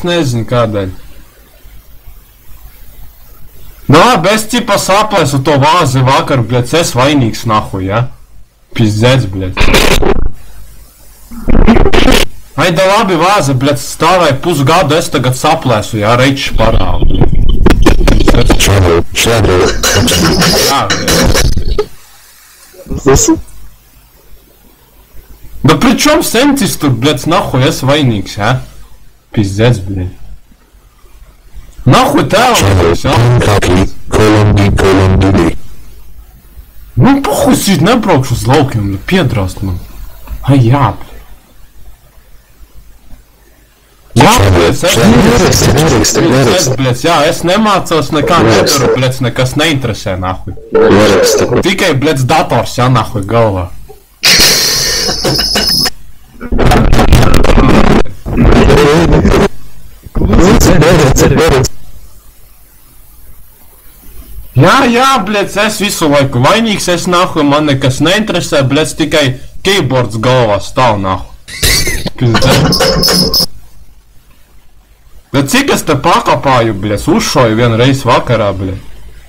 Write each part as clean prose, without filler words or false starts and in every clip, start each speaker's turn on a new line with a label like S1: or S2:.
S1: es nezinu kādēļ. Labi, es cipa saplēsu to vāzi vakar, bļēc, es vainīgs nahuj, ja? Pizdēts, bļēc. Aida labi vāze, bļēc, stāvēja pusgadu, es tagad saplēsu, ja? Reičs parādu, bļēc.
S2: Šādēļ.
S1: Jā,
S2: Tas?
S1: Da pri čom sencis tur, bļēc, nahuj, es vainīgs, ja? Pizdēts, bļēc. Nahuj tēlēs, ja?
S2: Kolondī.
S1: Nu, pohuj, es nebraukšu uz laukiem, piedrast man. Ai, jā, bļēc. Jā, bļēc, jā, es nemācos nekā nedaru, bļēc, nekas neinteresē, nahuj. Tikai, bļēc, dators, jā, nahuj, galvā. Jā, bļēc, es visu laiku vainīgs, es nahuj, man nekas neinteresē, bļēc, tikai keyboards galvā stāv, nahuj. Bet cik es te pakapāju, bļēc, uzšoju vienu reizi vakarā, bļēc.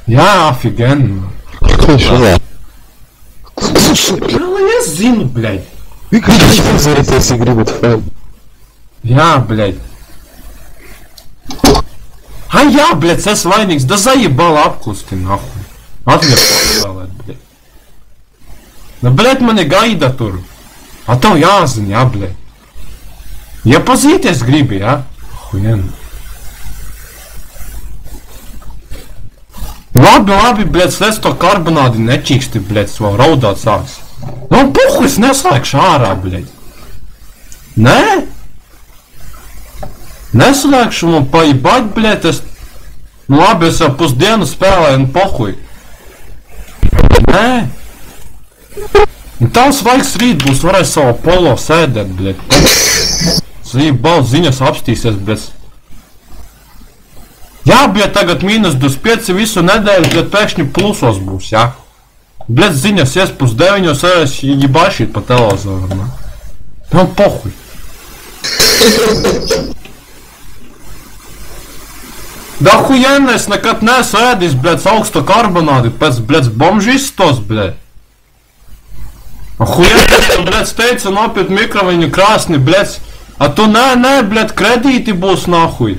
S1: Jā, afigen. Jā, lai es zinu, bļēc.
S2: Vienkārši gribat fan.
S1: Jā, bļēc. Ai, jā, bļēc, es vainīgs, da zaibala apklusti, nahuj. Atliek paspēlēt, bļēc. Da, bļēt, mani gaida tur. A tev jāzina, jā, bļēt. Ja pazīties gribi, jā? Hujen. Labi, bļēc, es to karbonādi nečīksti, bļēc, vēl raudāt sāks. Nu, puhu, es neslēgšu ārā, bļēc. Nē? Neslēgšu, man paibāt, bļēt, es... Nu, labi, es jau pusdienu spēlēju, un pohuj. Nē? Un tavs vajag rīt būs, varēs savu polo sēdēt, bļēt. Zībal, ziņas apstīsies, bļēc. Jā, bļēt, tagad -25 visu nedēļu, bļēt, pēkšņi plusos būs, jā. Bļēt, ziņas ies pusdeviņos, varēs jibāšīt pa televizoru, ne? Nu, pohuj. Da hujen, es nekad nesu ēdis, bļēt, augstu karbonādi, pēc, bļēt, bomžistos, bļēt. Hujen, es, bļēt, teicu, nopiet mikroviņu krāsni, bļēt. A tu nē, bļēt, kredīti būs nahuj.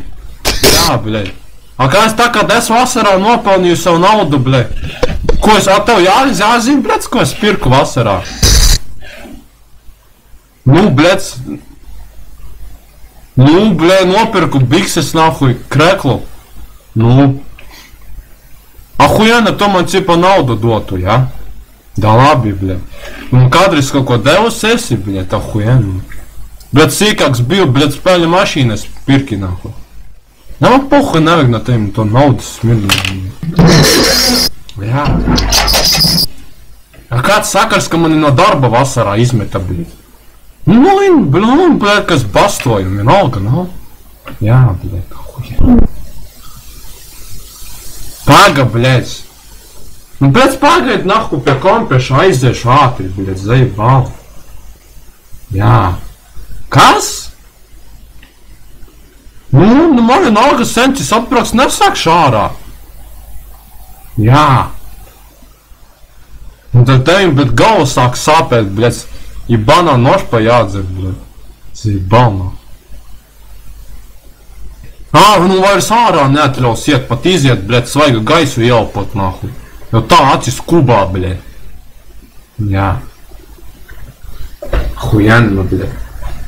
S1: Jā, bļēt. A kā es tā, kad es vasarā nopelnīju savu naudu, bļēt. Ko es, a tev jāzina, bļēt, ko es pirku vasarā? Nu, bļēt. Nu, bļēt, nopirku bikses nahuj, kreklu. Nu. A hujena, to man cipa naudu dotu, jā? Da labi, bļēt. Un kādreiz kaut ko devus esi, bļēt, a hujena. Bļēt, sīkāks biju, bļēt, spēļu mašīnas pirki, nahuj. Ja, man pohuj nevajag no teim to naudas smirdinu. Jā. A kāds sakars, ka mani no darba vasarā izmeta, bļēt. Nu, bļēt, kas bastoju, vienalga, nav. Jā, bļēt, huj. Paga, bļēt. Nu, bļēt, pagaid, nahuj, pie kompiešu aiziešu ātri, bļēt, zaibal. Jā. Kas? Nu, mani nalga sentis atbrauks nesākšu ārā. Jā. Un tad tevim, bet galva sāk sāpēt, bļēc. I banā nošpa jādzer, bļēc. Zībalnā. Nu vairs ārā neatļaus iet, pat iziet, bļēc, svaiga gaisu ieelpot, nahuj. Jo tā acis kubā, bļēc. Jā. Hujenma, bļēc.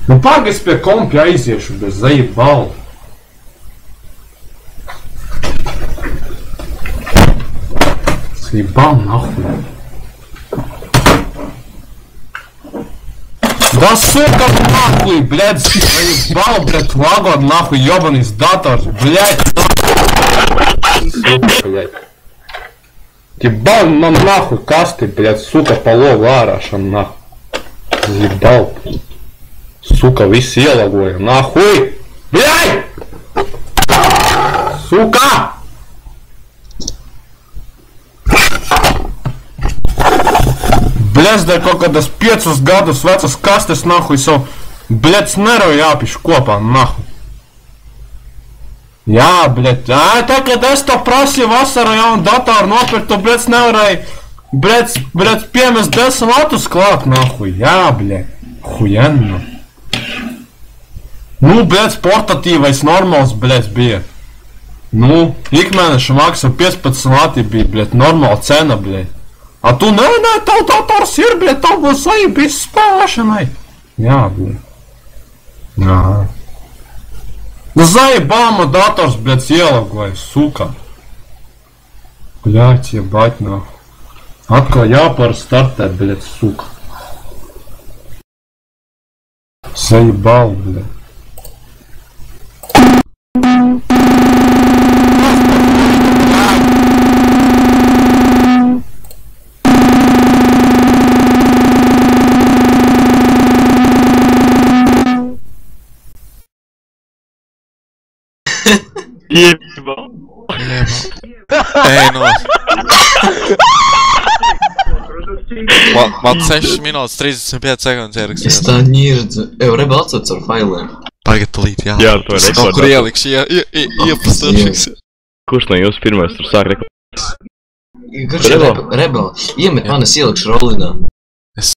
S1: Nu, pag es pie kompja aiziešu, bez zaibal. Zaibal, nahuj. Да, сука, нахуй, блядь, заебал, блядь, вагон, нахуй, ёбаный датор, блядь, нахуй. Сука, блядь. Ебал нам нахуй, касты, блядь, сука, полов ārāšana, нахуй. Заебал, сука, visi ielagoja, nāhuj! Bļai! Suka! Bļazdē kaut kādas 5 gadus vecas kastes, nāhuj, savu, bļads neroju jāpišu kopā, nāhuj. Jā, bļet, tā, kad es to prasīju vasarā jaunu datoru nopirkt, tu, bļet, nevarēji, bļet, piemest 10 latus klāt, nahuj, jā, bļet, hujenno. Nu, bļet, portatīvais normāls, bļet, bija. Nu, ikmēneša maksa 15 lati bija, bļet, normāla cena, bļet. A tu, nē, tavu dators ir, bļet, tavu būs sajūbīs spēlēšanai. Jā, bļet. Jā. Заебал датор, блядь, съела, блядь, сука. Блядь, ебать, нахуй. Atkal jāparstartē, блядь, сука. Заебал, блядь.
S3: Ебал.
S4: Ei no. Man 6 minūtes 35 sekundes
S5: Es
S4: ierakstījās.
S5: tā nirdzu. Rebel atsauc ar failiem.
S4: Tagad tulīt, jā.
S3: Jā, to
S4: Es
S3: rekordā.
S4: kaut kur ielikšu, iepastošīgs.
S3: Kurš no jūsu pirmais tur sāk rekordēt?
S5: Rebel, iemet man, es ielikšu rollinā.